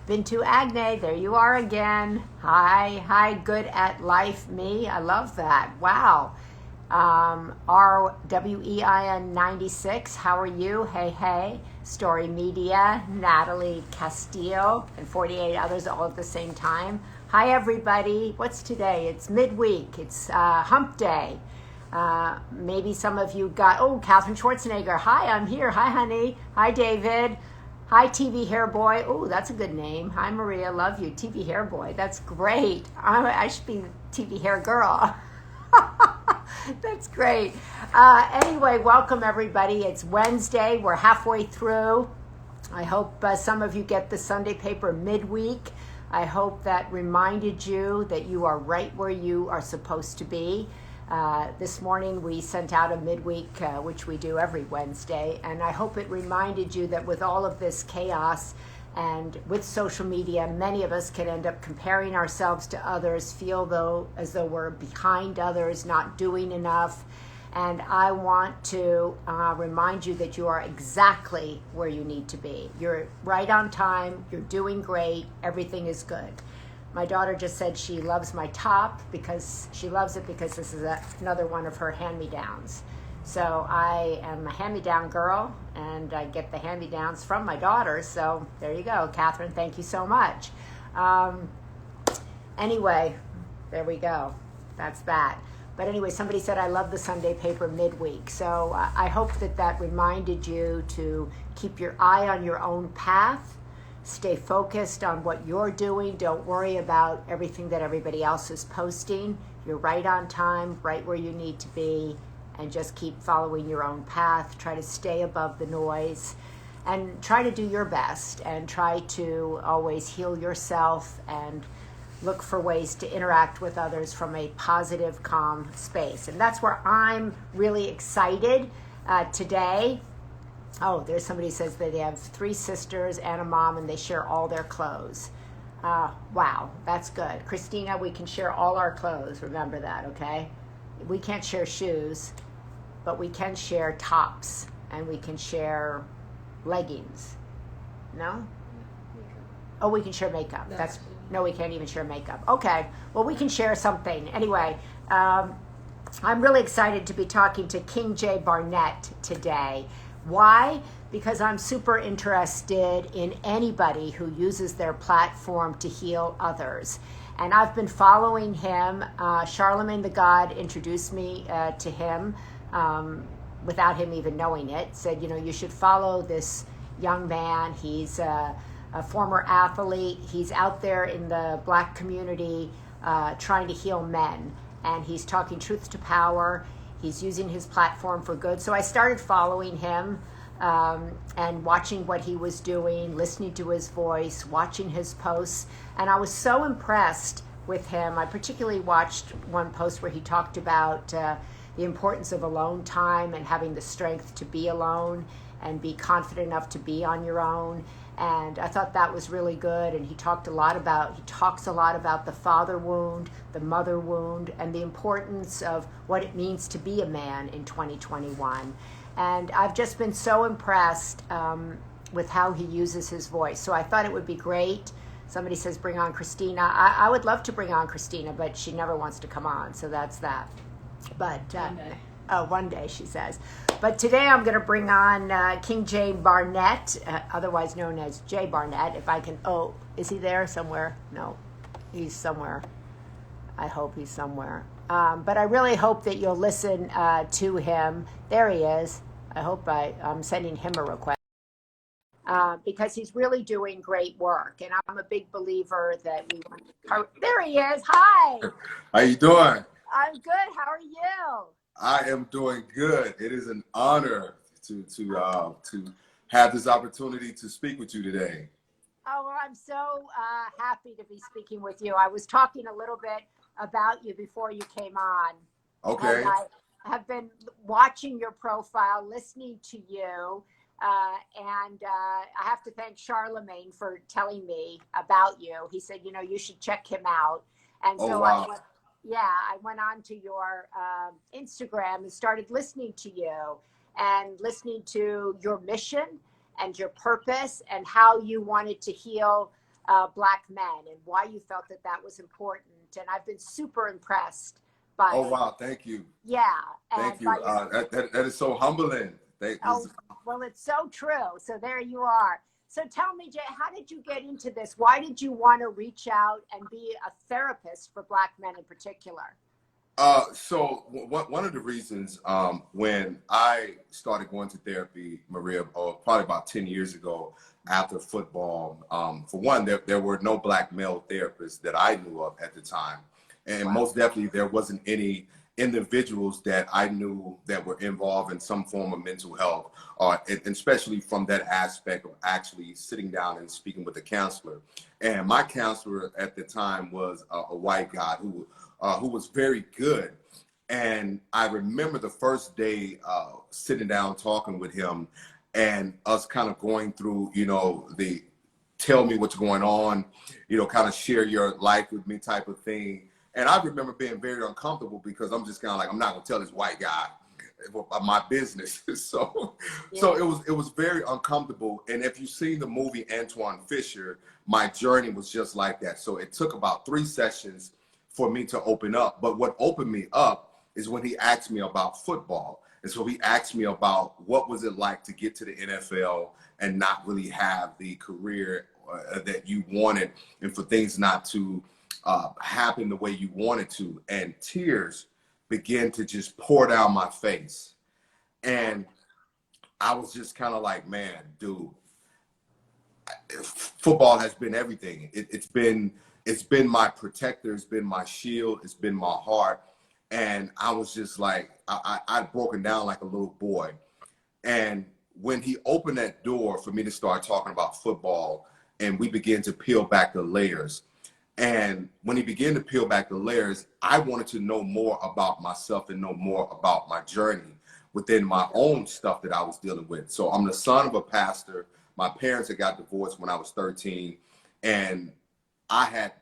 Been to Agne, there you are again. Hi, good at life, me. I love that. Wow. RWEIN 96, how are you? Hey. Story Media, Natalie Castillo, and 48 others all at the same time. Hi, everybody. What's today? It's midweek. It's hump day. Maybe some of you got, Catherine Schwarzenegger. Hi, I'm here. Hi, honey. Hi, David. Hi, TV Hair Boy. Oh, that's a good name. Hi, Maria. Love you. TV Hair Boy. That's great. I should be TV Hair Girl. That's great. Anyway, welcome, everybody. It's Wednesday. We're halfway through. I hope some of you get the Sunday paper midweek. I hope that reminded you that you are right where you are supposed to be. This morning we sent out a midweek, which we do every Wednesday, and I hope it reminded you that with all of this chaos and with social media, many of us can end up comparing ourselves to others, feel as though we're behind others, not doing enough. And I want to remind you that you are exactly where you need to be. You're right on time, you're doing great, everything is good. My daughter just said she loves my top because she loves it because this is another one of her hand-me-downs. So I am a hand-me-down girl, and I get the hand-me-downs from my daughter. So there you go, Catherine. Thank you so much. Anyway, there we go. That's that. But anyway, somebody said I love the Sunday paper midweek. So I hope that reminded you to keep your eye on your own path. Stay focused on what you're doing. Don't worry about everything that everybody else is posting. You're right on time, right where you need to be, and just keep following your own path. Try to stay above the noise and try to do your best and try to always heal yourself and look for ways to interact with others from a positive, calm space. And that's where I'm really excited today. Oh, there's somebody who says that they have 3 sisters and a mom and they share all their clothes. Wow, that's good. Christina, we can share all our clothes. Remember that, okay? We can't share shoes, but we can share tops and we can share leggings. No? Oh, we can share makeup. No, we can't even share makeup. Okay, well, we can share something. Anyway, I'm really excited to be talking to King J. Barnett today. Why? Because I'm super interested in anybody who uses their platform to heal others. And I've been following him. Charlemagne the God introduced me to him without him even knowing it. Said, you should follow this young man. He's a former athlete. He's out there in the Black community trying to heal men. And he's talking truth to power. He's using his platform for good. So I started following him and watching what he was doing, listening to his voice, watching his posts. And I was so impressed with him. I particularly watched one post where he talked about the importance of alone time and having the strength to be alone and be confident enough to be on your own. And I thought that was really good. And he talks a lot about the father wound, the mother wound, and the importance of what it means to be a man in 2021. And I've just been so impressed with how he uses his voice. So I thought it would be great. Somebody says, bring on Christina. I would love to bring on Christina, but she never wants to come on. So that's that. But one day, she says. But today I'm going to bring on King J. Barnett, otherwise known as Jay Barnett. If I can, is he there somewhere? No, he's somewhere. I hope he's somewhere. But I really hope that you'll listen to him. There he is. I hope I'm sending him a request. Because he's really doing great work. And I'm a big believer that we want to... There he is. Hi. How you doing? I'm good. How are you? I am doing good. It is an honor to have this opportunity to speak with you today. Oh, I'm so happy to be speaking with you. I was talking a little bit about you before you came on. Okay. And I have been watching your profile, listening to you, and I have to thank Charlemagne for telling me about you. He said, you should check him out. And so wow. I went on to your Instagram and started listening to you and listening to your mission and your purpose and how you wanted to heal Black men and why you felt that that was important. And I've been super impressed by. Oh wow, thank you. Yeah, Thank and you. by your, That is so humbling. oh, well, it's so true. So there you are. So tell me, Jay, how did you get into this? Why did you want to reach out and be a therapist for Black men in particular? So one of the reasons when I started going to therapy, Maria, probably about 10 years ago after football, for one, there were no Black male therapists that I knew of at the time. And most definitely there wasn't any individuals that I knew that were involved in some form of mental health, and especially from that aspect of actually sitting down and speaking with a counselor. And my counselor at the time was a white guy who was very good. And I remember the first day sitting down talking with him and us kind of going through, the tell me what's going on, kind of share your life with me type of thing. And I remember being very uncomfortable because I'm just kind of like, I'm not gonna tell this white guy my business. So it was very uncomfortable. And if you've seen the movie Antoine Fisher, my journey was just like that. So it took about 3 sessions for me to open up. But what opened me up is when he asked me about football. And so he asked me about what was it like to get to the NFL and not really have the career that you wanted, and for things not to happen the way you wanted to. And tears began to just pour down my face. And I was just kind of like, man, dude, football has been everything. It's been my protector, it's been my shield, it's been my heart. And I was just like, I'd broken down like a little boy. And when he opened that door for me to start talking about football, and we began to peel back the layers. And when he began to peel back the layers, I wanted to know more about myself and know more about my journey within my own stuff that I was dealing with. So I'm the son of a pastor. My parents had got divorced when I was 13. And I had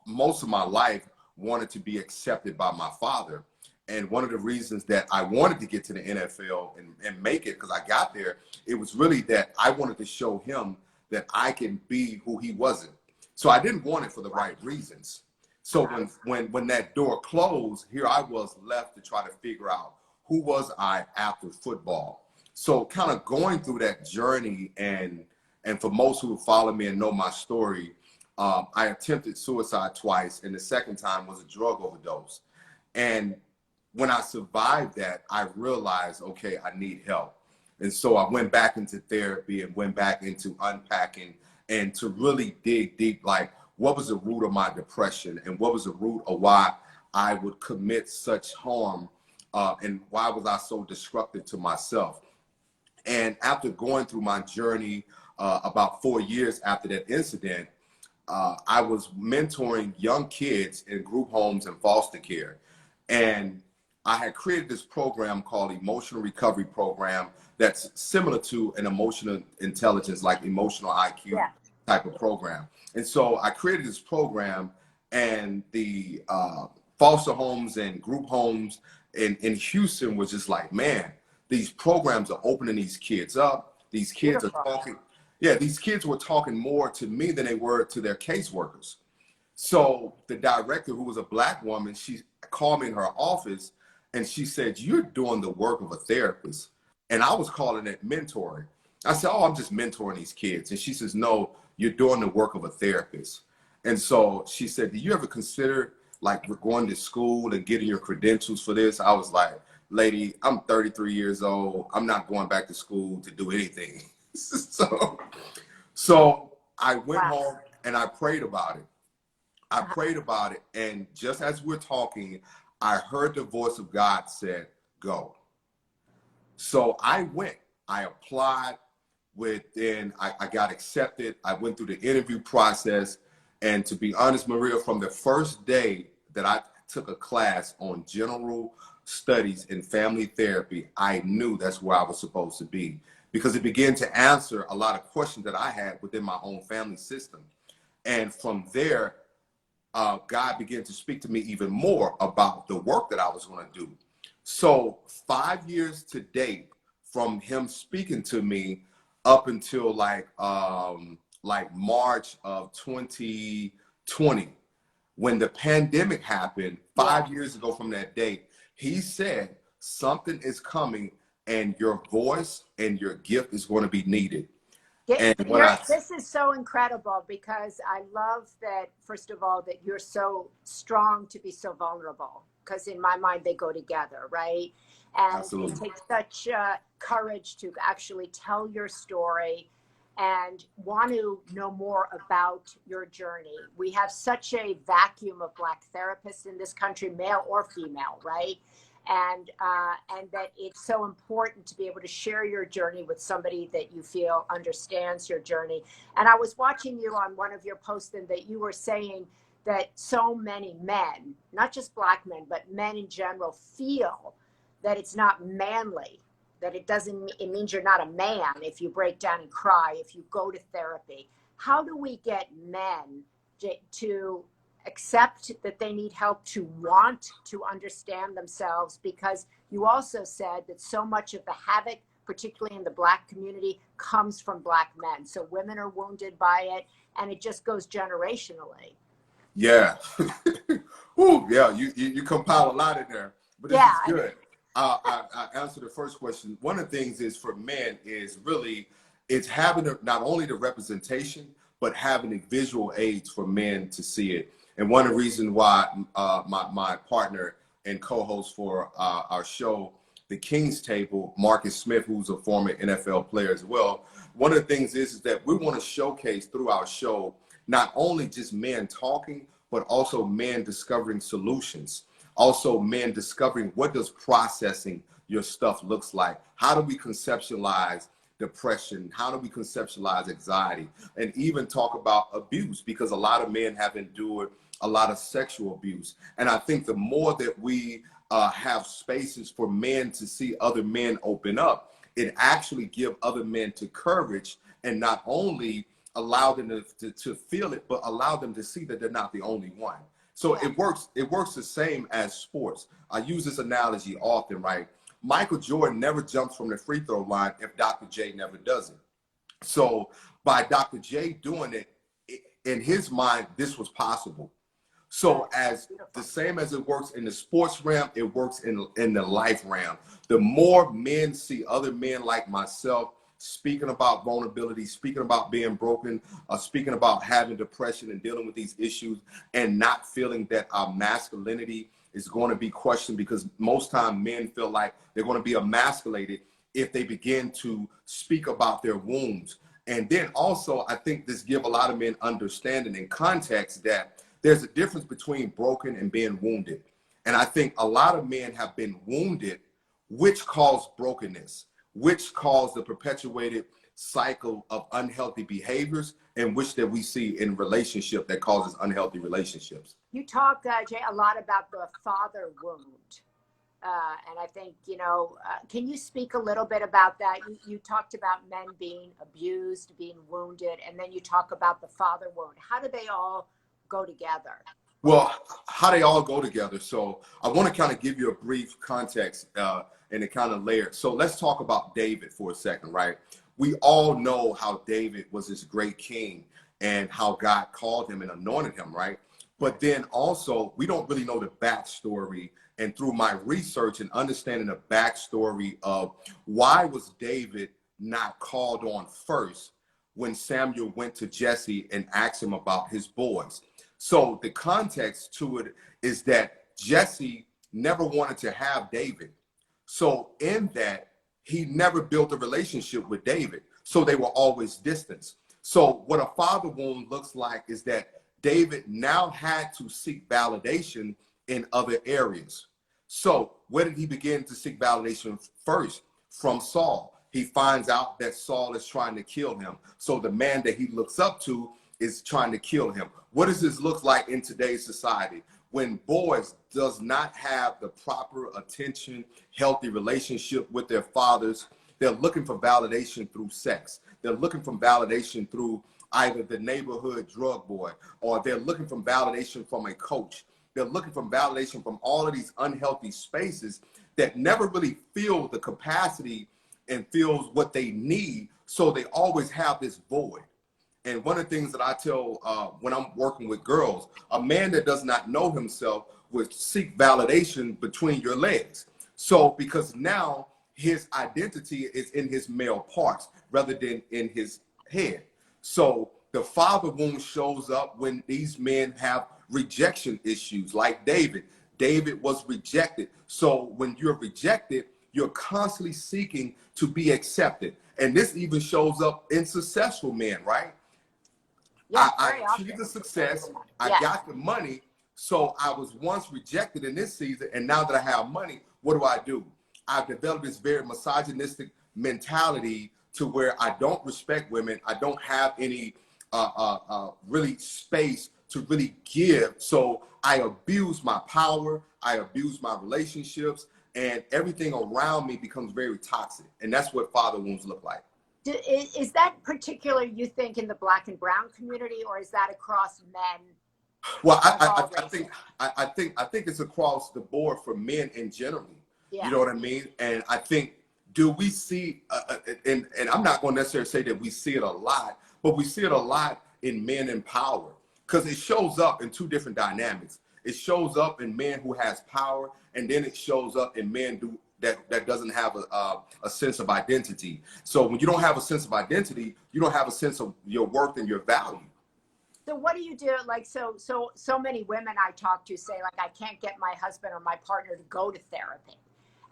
most of my life wanted to be accepted by my father. And one of the reasons that I wanted to get to the NFL and make it, because I got there, it was really that I wanted to show him that I can be who he wasn't. So I didn't want it for the right reasons. So when that door closed, here I was left to try to figure out who was I after football. So kind of going through that journey, and for most who follow me and know my story, I attempted suicide twice, and the second time was a drug overdose. And when I survived that, I realized, okay, I need help. And so I went back into therapy and went back into unpacking and to really dig deep, like what was the root of my depression and what was the root of why I would commit such harm, and why was I so destructive to myself. And after going through my journey, about 4 years after that incident, I was mentoring young kids in group homes and foster care. And I had created this program called Emotional Recovery Program that's similar to an emotional intelligence, like emotional IQ type of program. And so I created this program, and the foster homes and group homes in Houston was just like, man, these programs are opening these kids up. These kids are talking. Yeah, these kids were talking more to me than they were to their caseworkers. So the director, who was a Black woman, she called me in her office and she said, "You're doing the work of a therapist." And I was calling it mentoring. I said, "Oh, I'm just mentoring these kids." And she says, "No, you're doing the work of a therapist." And so she said, "Do you ever consider like going to school and getting your credentials for this?" I was like, "Lady, I'm 33 years old. I'm not going back to school to do anything." So I went home and I prayed about it. I prayed about it. And just as we're talking, I heard the voice of God said, "Go." So I went, I applied. I got accepted. I went through the interview process. And to be honest, Maria, from the first day that I took a class on general studies in family therapy, I knew that's where I was supposed to be, because it began to answer a lot of questions that I had within my own family system. And from there, God began to speak to me even more about the work that I was going to do. So 5 years to date from him speaking to me up until like like March of 2020, when the pandemic happened 5 years ago from that date. He said, something is coming and your voice and your gift is going to be needed. And This is so incredible, because I love that, first of all, that you're so strong to be so vulnerable, because in my mind, they go together, right? And Absolutely. it takes such courage to actually tell your story and want to know more about your journey. We have such a vacuum of Black therapists in this country, male or female, right? And that it's so important to be able to share your journey with somebody that you feel understands your journey. And I was watching you on one of your posts, and that you were saying that so many men, not just Black men, but men in general, feel that it's not manly, that it means you're not a man if you break down and cry, if you go to therapy. How do we get men to accept that they need help, to want to understand themselves? Because you also said that so much of the havoc, particularly in the Black community, comes from Black men. So women are wounded by it, and it just goes generationally. Yeah. Ooh, yeah, you compile a lot in there, but this is good. I answer the first question. One of the things is, for men, is really, it's having not only the representation, but having the visual aids for men to see it. And one of the reasons why my partner and co-host for our show, The King's Table, Marcus Smith, who's a former NFL player as well, one of the things is that we want to showcase through our show not only just men talking, but also men discovering solutions. Also men discovering, what does processing your stuff looks like? How do we conceptualize depression? How do we conceptualize anxiety? And even talk about abuse, because a lot of men have endured a lot of sexual abuse. And I think the more that we have spaces for men to see other men open up, it actually give other men to courage, and not only allow them to feel it, but allow them to see that they're not the only one. So it works the same as sports. I use this analogy often, right? Michael Jordan never jumps from the free throw line if Dr. J never does it. So by Dr. J doing it, in his mind, this was possible. So as the same as it works in the sports realm, it works in the life realm. The more men see other men like myself speaking about vulnerability, speaking about being broken, speaking about having depression and dealing with these issues, and not feeling that our masculinity is going to be questioned, because most time men feel like they're going to be emasculated if they begin to speak about their wounds. And then also, I think this give a lot of men understanding and context that there's a difference between broken and being wounded. And I think a lot of men have been wounded, which caused brokenness, which caused the perpetuated cycle of unhealthy behaviors, and which that we see in relationship that causes unhealthy relationships. You talk, Jay, a lot about the father wound. And I think, can you speak a little bit about that? You talked about men being abused, being wounded, and then you talk about the father wound. How do they all go together? Well, how they all go together. So I want to kind of give you a brief context and a kind of layer. So let's talk about David for a second, right? We all know how David was this great king and how God called him and anointed him, right? But then also, we don't really know the backstory. And through my research and understanding the backstory of why was David not called on first when Samuel went to Jesse and asked him about his boys. So the context to it is that Jesse never wanted to have David. So in that, he never built a relationship with David. So they were always distant. So what a father wound looks like is that David now had to seek validation in other areas. So where did he begin to seek validation first? From Saul. He finds out that Saul is trying to kill him. So the man that he looks up to is trying to kill him. What does this look like in today's society? When boys does not have the proper attention, healthy relationship with their fathers, they're looking for validation through sex. They're looking for validation through either the neighborhood drug boy, or they're looking for validation from a coach. They're looking for validation from all of these unhealthy spaces that never really feel the capacity and feels what they need. So they always have this void. And one of the things that I tell when I'm working with girls, a man that does not know himself would seek validation between your legs. So because now his identity is in his male parts rather than in his head. So the father wound shows up when these men have rejection issues, like David. David was rejected. So when you're rejected, you're constantly seeking to be accepted. And this even shows up in successful men, right? Yes, I very achieved often. the success. I Yes. got the money. So I was once rejected in this season. And now that I have money, what do? I've developed this very misogynistic mentality to where I don't respect women. I don't have any really space to really give. So I abuse my power. I abuse my relationships, and everything around me becomes very toxic. And that's what father wounds look like. Is that particular, you think, in the Black and brown community, or is that across men? Well, I think it's across the board for men in general. Yeah. You know what I mean? And I think, do we see, and I'm not going to necessarily say that we see it a lot, but we see it a lot in men in power, because it shows up in two different dynamics. It shows up in men who has power, and then it shows up in men that doesn't have a sense of identity. So when you don't have a sense of identity, you don't have a sense of your worth and your value. So what do you do? Like, so many women I talk to say, like, I can't get my husband or my partner to go to therapy,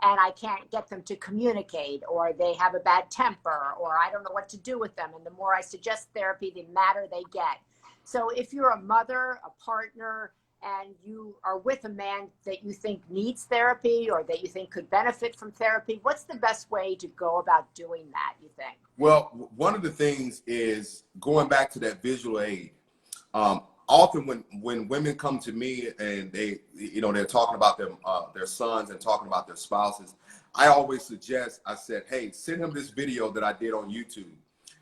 and I can't get them to communicate, or they have a bad temper, or I don't know what to do with them. And the more I suggest therapy, the madder they get. So if you're a mother, a partner, and you are with a man that you think needs therapy or that you think could benefit from therapy, what's the best way to go about doing that, you think? Well, one of the things is going back to that visual aid. Often when women come to me and they're talking about their sons and talking about their spouses, I always suggest, I said, hey, send him this video that I did on YouTube.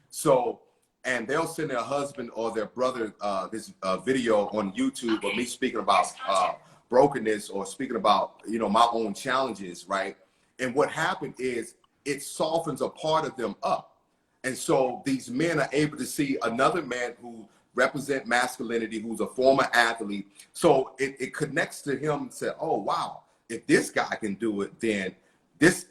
So, and they'll send their husband or their brother this video on YouTube of me speaking about brokenness, or speaking about, my own challenges, right? And what happened is it softens a part of them up. And so these men are able to see another man who represent masculinity, who's a former athlete. So it connects to him and say, oh, wow, if this guy can do it, then this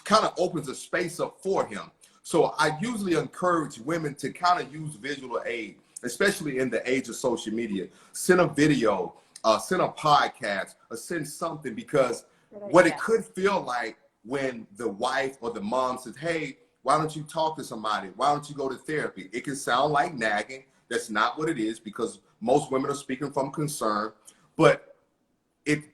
kind of opens a space up for him. So I usually encourage women to kind of use visual aid, especially in the age of social media. Send a video, send a podcast, or send something, because what it could feel like when the wife or the mom says, hey, why don't you talk to somebody? Why don't you go to therapy? It can sound like nagging. That's not what it is, because most women are speaking from concern. But it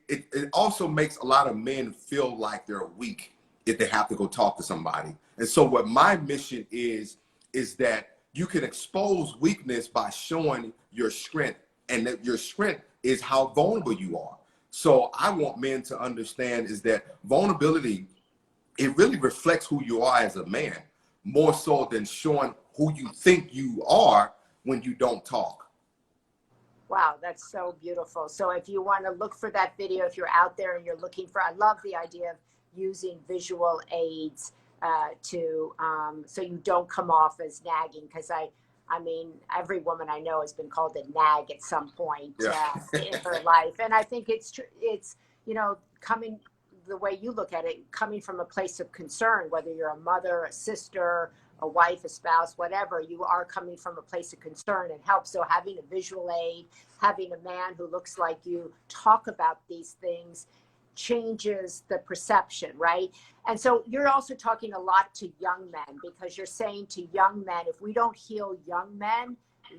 also makes a lot of men feel like they're weak if they have to go talk to somebody. And so what my mission is that you can expose weakness by showing your strength, and that your strength is how vulnerable you are. So I want men to understand is that vulnerability, it really reflects who you are as a man, more so than showing who you think you are when you don't talk. Wow, that's so beautiful. So if you want to look for that video, if you're out there and you're looking for, I love the idea of using visual aids so you don't come off as nagging, because I mean, every woman I know has been called a nag at some point in her life. And I think it's coming, the way you look at it, coming from a place of concern, whether you're a mother, a sister, a wife, a spouse, whatever, you are coming from a place of concern and help. So having a visual aid, having a man who looks like you talk about these things changes the perception, right? And so you're also talking a lot to young men, because you're saying to young men, if we don't heal young men,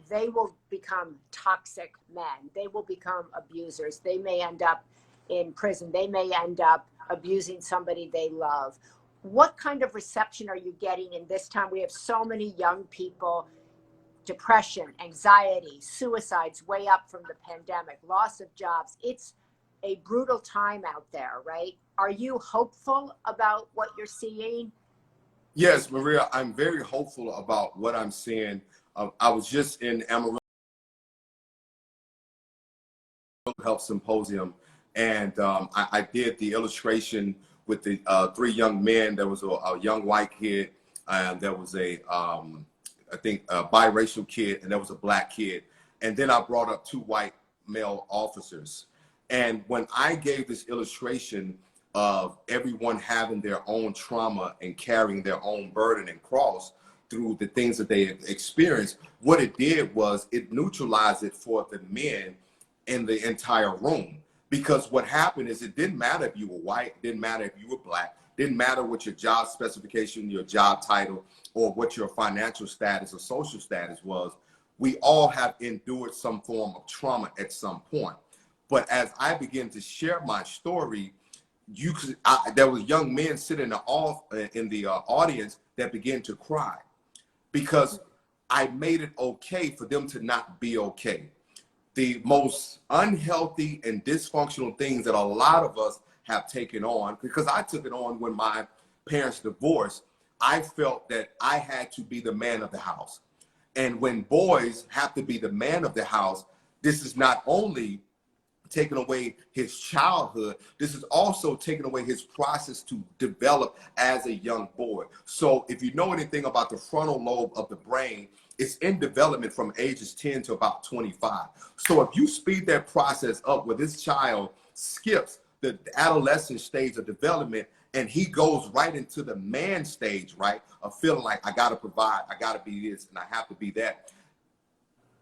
they will become toxic men. They will become abusers. They may end up in prison. They may end up abusing somebody they love. What kind of reception are you getting in this time? We have so many young people, depression, anxiety, suicides way up from the pandemic, loss of jobs. It's a brutal time out there, right? Are you hopeful about what you're seeing? Yes, Maria, I'm very hopeful about what I'm seeing. I was just in Amarillo Health Symposium, and I did the illustration with the three young men. There was a young white kid, and there was a I think a biracial kid, and there was a black kid. And then I brought up 2 white male officers. And when I gave this illustration of everyone having their own trauma and carrying their own burden and cross through the things that they experienced, what it did was it neutralized it for the men in the entire room. Because what happened is it didn't matter if you were white, didn't matter if you were black, didn't matter what your job specification, your job title, or what your financial status or social status was. We all have endured some form of trauma at some point. But as I began to share my story, there was young men sitting in the audience that began to cry because I made it okay for them to not be okay. The most unhealthy and dysfunctional things that a lot of us have taken on, because I took it on when my parents divorced, I felt that I had to be the man of the house. And when boys have to be the man of the house, this is not only taking away his childhood, this is also taking away his process to develop as a young boy. So if you know anything about the frontal lobe of the brain, it's in development from ages 10 to about 25. So if you speed that process up where this child skips the adolescent stage of development and he goes right into the man stage, right, of feeling like I got to provide, I got to be this, and I have to be that.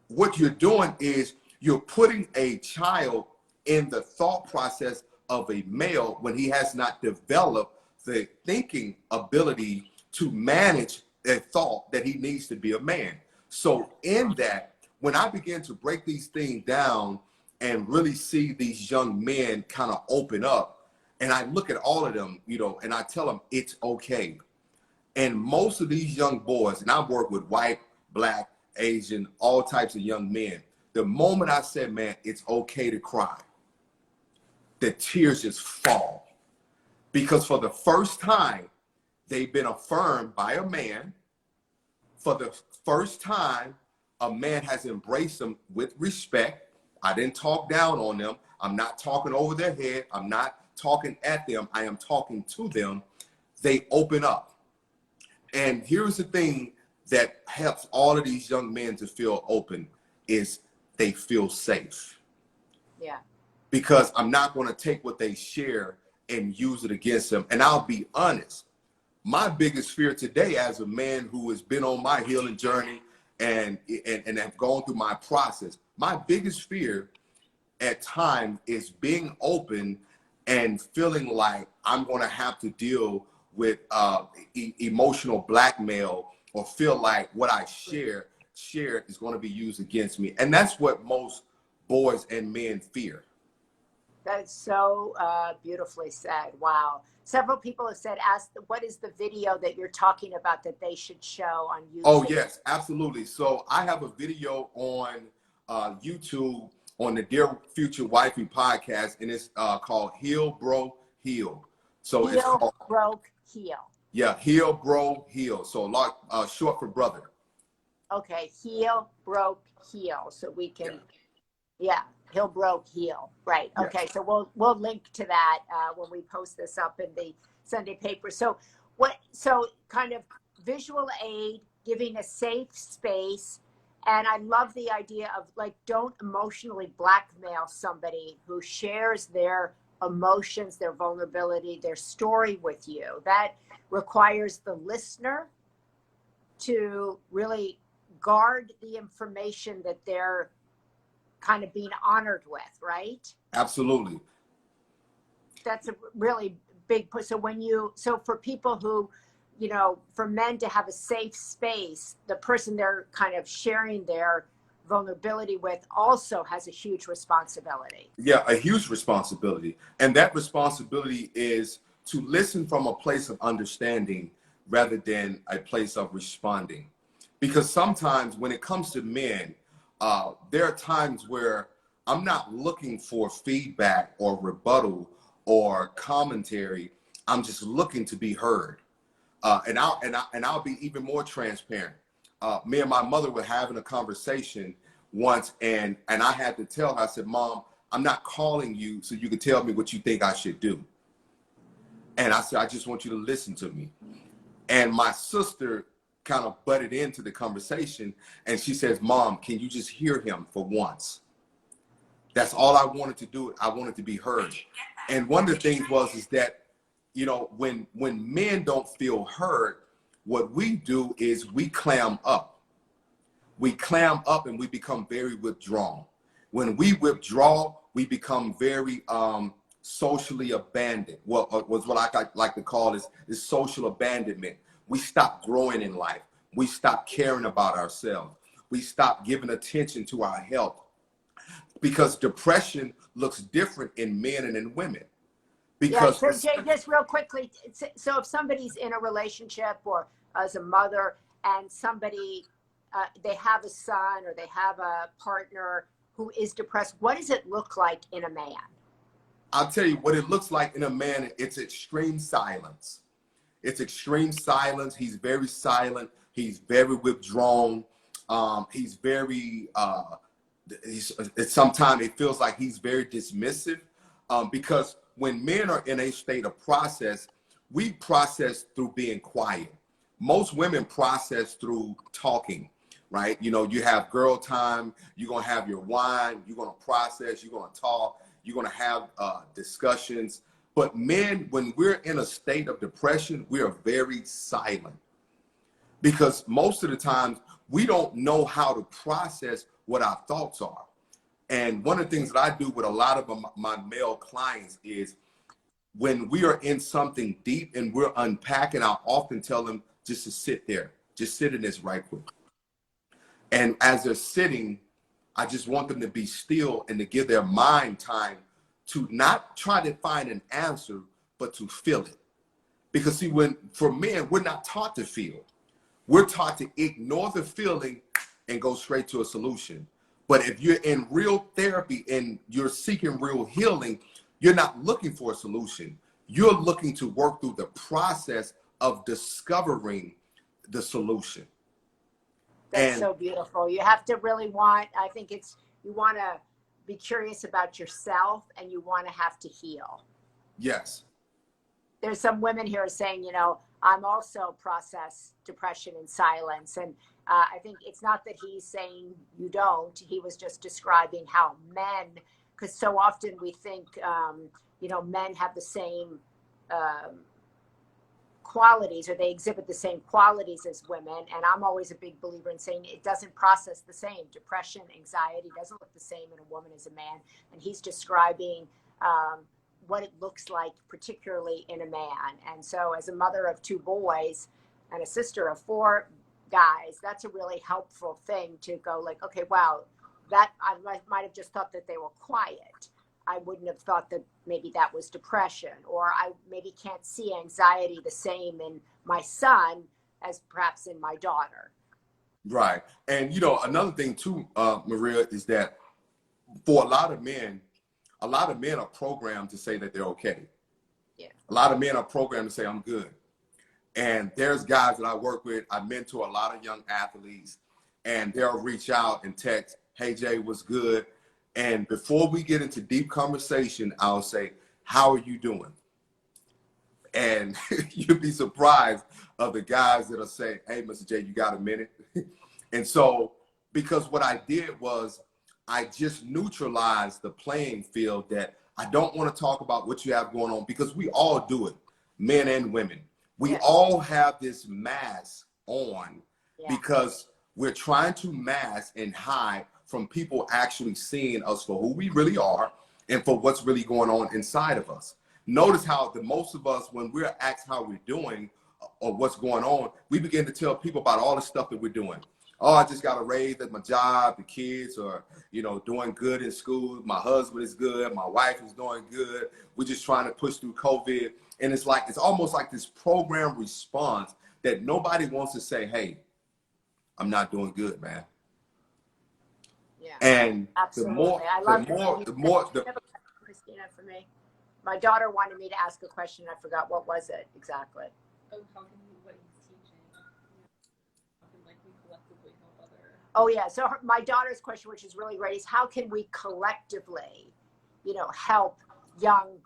What you're doing is you're putting a child in the thought process of a male when he has not developed the thinking ability to manage a thought that he needs to be a man. So in that, when I begin to break these things down and really see these young men kind of open up, and I look at all of them, you know, and I tell them it's okay. And most of these young boys, and I've worked with white, black, Asian, all types of young men. The moment I said, man, it's okay to cry, the tears just fall. Because for the first time, they've been affirmed by a man. For the first time, a man has embraced them with respect. I didn't talk down on them. I'm not talking over their head. I'm not talking at them. I am talking to them. They open up. And here's the thing that helps all of these young men to feel open is they feel safe. Yeah. Because I'm not going to take what they share and use it against them. And I'll be honest, my biggest fear today as a man who has been on my healing journey and have gone through my process, my biggest fear at times is being open and feeling like I'm going to have to deal with emotional blackmail or feel like what I shared is going to be used against me. And that's what most boys and men fear. That's so beautifully said. Wow. Several people have said, what is the video that you're talking about that they should show on YouTube? Oh, yes, absolutely. So I have a video on YouTube on the Dear Future Wifey podcast, and it's called Heal, Bro, Heal. So Heal, it's called, Broke, Heal. Yeah, Heal, Bro, Heal. So a lot short for brother. Okay, Heal, Broke, Heal. So we can, yeah. Heal, broke, heal. Right. Yes. Okay. So we'll link to that when we post this up in the Sunday paper. So so kind of visual aid, giving a safe space. And I love the idea of like, don't emotionally blackmail somebody who shares their emotions, their vulnerability, their story with you. That requires the listener to really guard the information that they're kind of being honored with, right? Absolutely. That's a really big push. So for people who, you know, for men to have a safe space, the person they're kind of sharing their vulnerability with also has a huge responsibility. Yeah, a huge responsibility. And that responsibility is to listen from a place of understanding rather than a place of responding. Because sometimes when it comes to men, there are times where I'm not looking for feedback or rebuttal or commentary. I'm just looking to be heard. And I'll be even more transparent. Me and my mother were having a conversation once, and I had to tell her, I said, Mom, I'm not calling you so you can tell me what you think I should do. And I said, I just want you to listen to me. And my sister kind of butted into the conversation, and she says, "Mom, can you just hear him for once?" That's all I wanted to do. I wanted to be heard. And one of the things is that, you know, when men don't feel heard, what we do is we clam up. We clam up and we become very withdrawn. When we withdraw, we become very socially abandoned. What was what I like to call is social abandonment. We stop growing in life. We stop caring about ourselves. We stop giving attention to our health, because depression looks different in men and in women. Because yeah, so Jay, just real quickly, so if somebody's in a relationship or as a mother and somebody, they have a son or they have a partner who is depressed, what does it look like in a man? I'll tell you what it looks like in a man. It's extreme silence. It's extreme silence. He's very silent. He's very withdrawn. He's very, sometimes it feels like he's very dismissive, because when men are in a state of process, we process through being quiet. Most women process through talking, right? You know, you have girl time, you're going to have your wine, you're going to process, you're going to talk, you're going to have discussions. But men, when we're in a state of depression, we are very silent, because most of the times we don't know how to process what our thoughts are. And one of the things that I do with a lot of my male clients is when we are in something deep and we're unpacking, I'll often tell them just to sit there, just sit in this right quick. And as they're sitting, I just want them to be still and to give their mind time to not try to find an answer, but to feel it. Because see, for men, we're not taught to feel. We're taught to ignore the feeling and go straight to a solution. But if you're in real therapy and you're seeking real healing, you're not looking for a solution. You're looking to work through the process of discovering the solution. That's so beautiful. You have to really I think you want to be curious about yourself and you want to have to heal. Yes. There's some women here saying, you know, I'm also process depression in silence. And I think it's not that he's saying you don't. He was just describing how men, because so often we think, you know, men have the same qualities, or they exhibit the same qualities as women. And I'm always a big believer in saying it doesn't process the same. Depression, anxiety doesn't look the same in a woman as a man. And he's describing what it looks like, particularly in a man. And so as a mother of 2 boys and a sister of 4 guys, that's a really helpful thing to go like, okay, wow, that I might have just thought that they were quiet. I wouldn't have thought that maybe that was depression, or I maybe can't see anxiety the same in my son as perhaps in my daughter. Right. And, you know, another thing too, Maria, is that for a lot of men are programmed to say that they're okay. Yeah. A lot of men are programmed to say, I'm good. And there's guys that I work with, I mentor a lot of young athletes, and they'll reach out and text, hey, Jay, what's good? And before we get into deep conversation, I'll say, how are you doing? And you'd be surprised of the guys that'll say, hey, Mr. J, you got a minute? And so, because what I did was I just neutralized the playing field, that I don't want to talk about what you have going on, because we all do it, men and women. We all have this mask on because we're trying to mask and hide from people actually seeing us for who we really are and for what's really going on inside of us. Notice how the most of us, when we're asked how we're doing or what's going on, we begin to tell people about all the stuff that we're doing. Oh, I just got a raise at my job. The kids are, you know, doing good in school. My husband is good. My wife is doing good. We're just trying to push through COVID. And it's like, it's almost like this program response that nobody wants to say, hey, I'm not doing good, man. Yeah. And absolutely. The more Christina, for me. My daughter wanted me to ask a question. I forgot, what was it exactly? How can what he's teaching? How can we collectively help other? Oh yeah. So my daughter's question, which is really great, is how can we collectively, you know, help young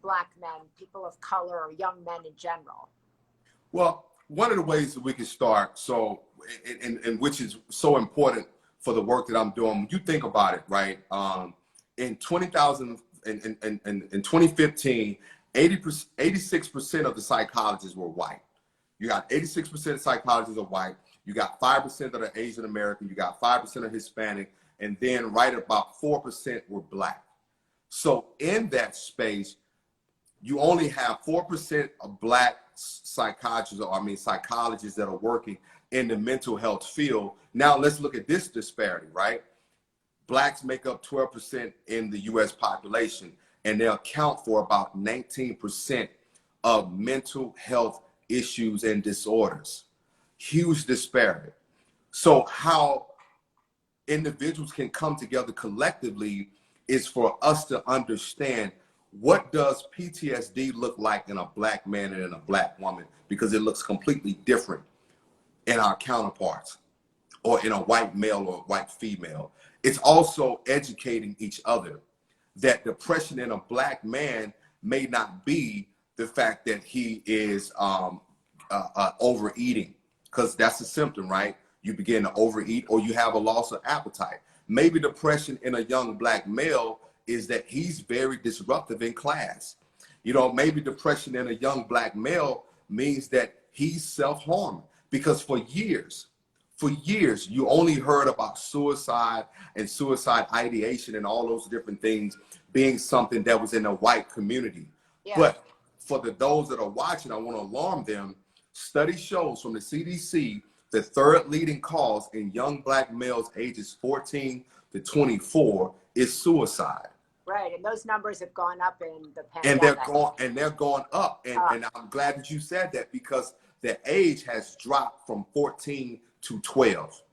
Black men, people of color, or young men in general? Well, one of the ways that we can start, so, and which is so important for the work that I'm doing, when you think about it, right? In 2015, 86% of the psychologists were white. You got 86% of psychologists are white. You got 5% that are Asian American. You got 5% are Hispanic. And then right about 4% were black. So in that space, you only have 4% of black psychiatrists, or I mean psychologists, that are working in the mental health field. Now let's look at this disparity, right? Blacks make up 12% in the US population, and they account for about 19% of mental health issues and disorders. Huge disparity. So how individuals can come together collectively is for us to understand, what does PTSD look like in a black man and in a black woman? Because it looks completely different in our counterparts, or in a white male or a white female. It's also educating each other that depression in a black man may not be the fact that he is overeating, because that's a symptom, right? You begin to overeat, or you have a loss of appetite. Maybe depression in a young black male is that he's very disruptive in class. You know, maybe depression in a young black male means that he's self-harming, because for years, you only heard about suicide and suicide ideation and all those different things being something that was in a white community. Yeah. But for those that are watching, I want to alarm them. Study shows from the CDC, the third leading cause in young black males ages 14 to 24 is suicide. Right, and those numbers have gone up in the pandemic. And they're going up. And I'm glad that you said that, because the age has dropped from 14 to 12.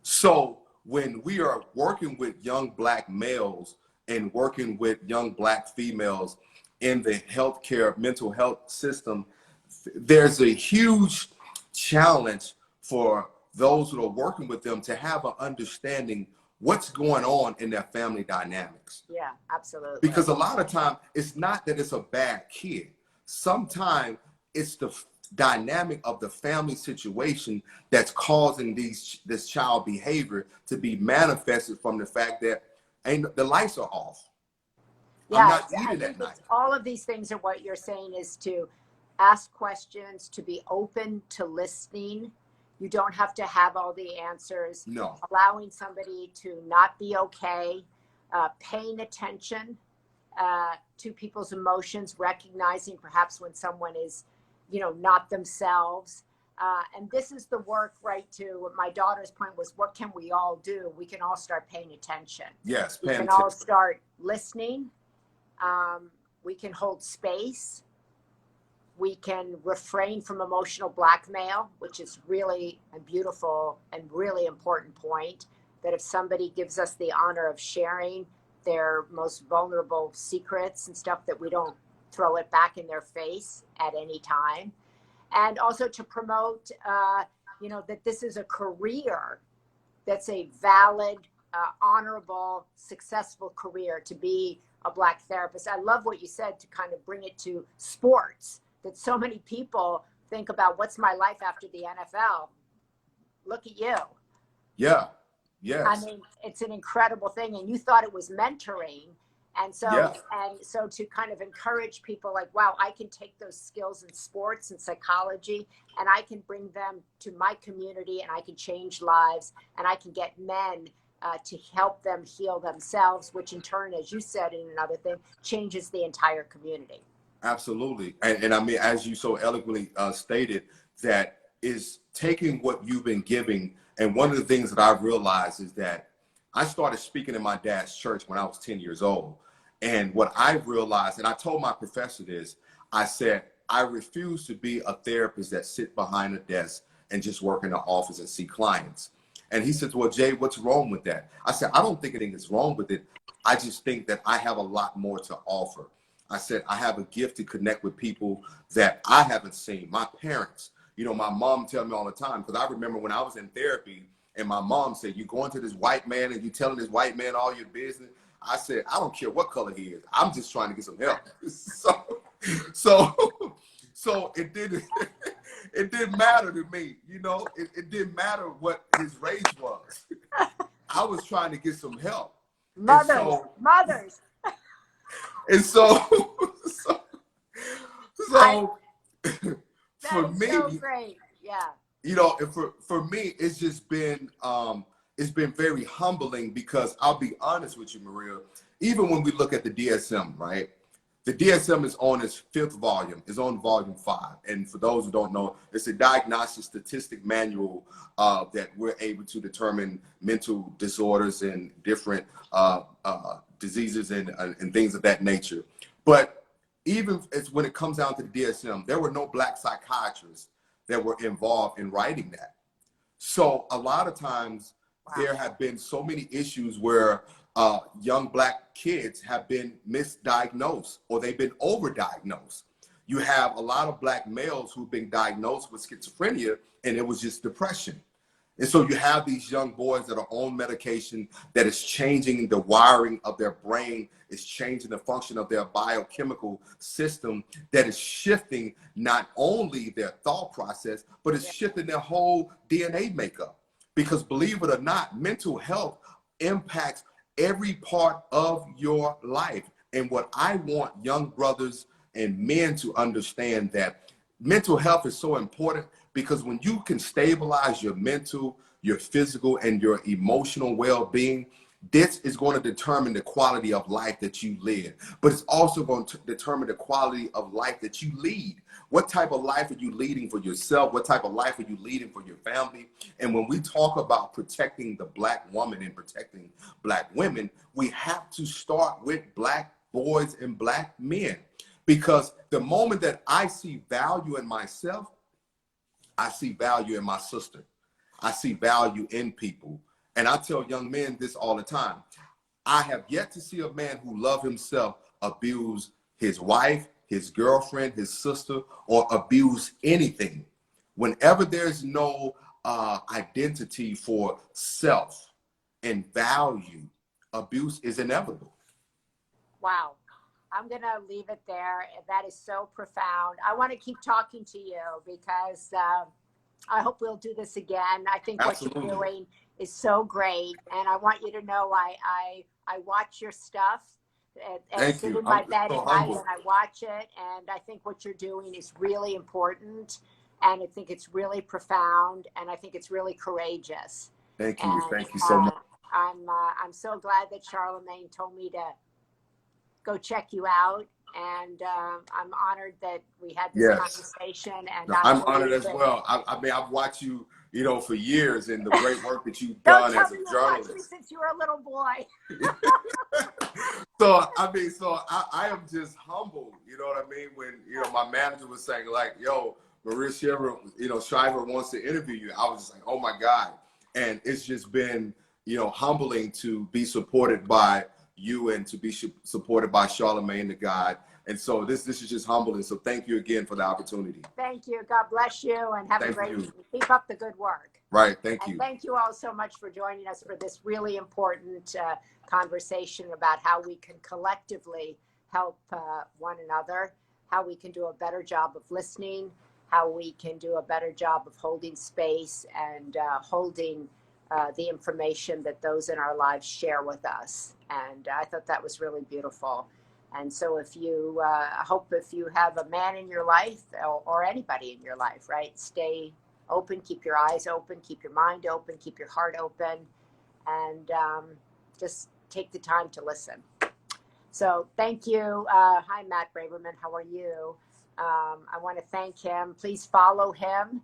So when we are working with young black males and working with young black females in the healthcare mental health system, there's a huge challenge for those who are working with them to have an understanding what's going on in their family dynamics. Yeah, absolutely. Because a lot of time, it's not that it's a bad kid. Sometimes it's the dynamic of the family situation that's causing this child behavior to be manifested from the fact that the lights are off. Yeah, I'm not eating at night. All of these things are what you're saying, is to ask questions, to be open to listening. You don't have to have all the answers. No. Allowing somebody to not be okay, paying attention to people's emotions, recognizing perhaps when someone is, not themselves. And this is the work, right, to what my daughter's point was, what can we all do? We can all start paying attention. Yes, we can all start listening. We can hold space. We can refrain from emotional blackmail, which is really a beautiful and really important point, that if somebody gives us the honor of sharing their most vulnerable secrets and stuff, that we don't throw it back in their face at any time. And also to promote, that this is a career that's a valid, honorable, successful career to be a black therapist. I love what you said, to kind of bring it to sports, that so many people think about, what's my life after the NFL? Look at you. Yeah. Yes. I mean, it's an incredible thing. And you thought it was mentoring. And so, to kind of encourage people like, wow, I can take those skills in sports and psychology, and I can bring them to my community, and I can change lives, and I can get men to help them heal themselves, which in turn, as you said in another thing, changes the entire community. Absolutely. And I mean, as you so eloquently stated, that is taking what you've been giving. And one of the things that I've realized is that I started speaking in my dad's church when I was 10 years old. And what I've realized, and I told my professor this, I said, I refuse to be a therapist that sit behind a desk and just work in the office and see clients. And he said, well, Jay, what's wrong with that? I said, I don't think anything is wrong with it. I just think that I have a lot more to offer. I said, I have a gift to connect with people that I haven't seen. My parents, my mom tell me all the time, because I remember when I was in therapy and my mom said, you going to this white man and you telling this white man all your business. I said, I don't care what color he is. I'm just trying to get some help. So it it didn't matter to me. You know, it didn't matter what his race was. I was trying to get some help. Mothers. And so, so, so for That is me, so great. Yeah. you know, and for me, it's been very humbling because I'll be honest with you, Maria. Even when we look at the DSM, right? The DSM is on its 5th volume, is on volume 5. And for those who don't know, it's a diagnostic statistic manual that we're able to determine mental disorders and different diseases and things of that nature. But even when it comes down to the DSM, there were no Black psychiatrists that were involved in writing that. So a lot of times there have been so many issues where young Black kids have been misdiagnosed or they've been overdiagnosed. You have a lot of Black males who've been diagnosed with schizophrenia and it was just depression. And so you have these young boys that are on medication that is changing the wiring of their brain, is changing the function of their biochemical system, that is shifting not only their thought process, but it's shifting their whole DNA makeup. Because believe it or not, mental health impacts every part of your life. And what I want young brothers and men to understand that mental health is so important because when you can stabilize your mental, your physical, and your emotional well-being, this is going to determine the quality of life that you live, but it's also going to determine the quality of life that you lead. What type of life are you leading for yourself? What type of life are you leading for your family? And when we talk about protecting the Black woman and protecting Black women, we have to start with Black boys and Black men. Because the moment that I see value in myself, I see value in my sister. I see value in people. And I tell young men this all the time. I have yet to see a man who loves himself abuse his wife, his girlfriend, his sister, or abuse anything. Whenever there's no identity for self and value, abuse is inevitable. Wow. I'm going to leave it there. That is so profound. I want to keep talking to you because I hope we'll do this again. I think Absolutely. What you're doing is so great. And I want you to know I watch your stuff and sit in my bed at night and I watch it. And I think what you're doing is really important. And I think it's really profound. And I think it's really courageous. Thank you. Thank you so much. I'm so glad that Charlemagne told me to go check you out. And I'm honored that we had this conversation. And I'm honored as well. I mean, I've watched you, you know, for years and the great work that you've Don't done tell as a me you journalist. watched me since you were a little boy. I am just humbled, you know what I mean? When, you know, my manager was saying like, yo, Maria Shiver, you know, Shriver wants to interview you. I was just like, oh my God. And it's just been, you know, humbling to be supported by you and to be supported by Charlemagne the God. And so this is just humbling. So thank you again for the opportunity. Thank you. God bless you and have a great week. Keep up the good work. Right. Thank you. And thank you all so much for joining us for this really important conversation about how we can collectively help one another, how we can do a better job of listening, how we can do a better job of holding space and holding the information that those in our lives share with us. And I thought that was really beautiful. And so if you, I hope if you have a man in your life or anybody in your life, right, stay open, keep your eyes open, keep your mind open, keep your heart open, and just take the time to listen. So thank you. Hi, Matt Braverman. How are you? I want to thank him. Please follow him.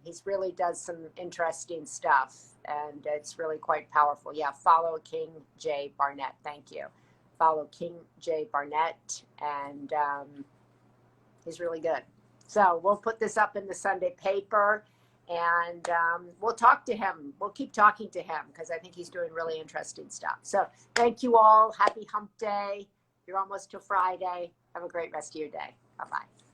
He's really does some interesting stuff, and it's really quite powerful. Yeah, follow King J. Barnett. Thank you. Follow King J. Barnett, and he's really good. So we'll put this up in the Sunday paper, and we'll talk to him. We'll keep talking to him because I think he's doing really interesting stuff. So thank you all. Happy Hump Day. You're almost to Friday. Have a great rest of your day. Bye-bye.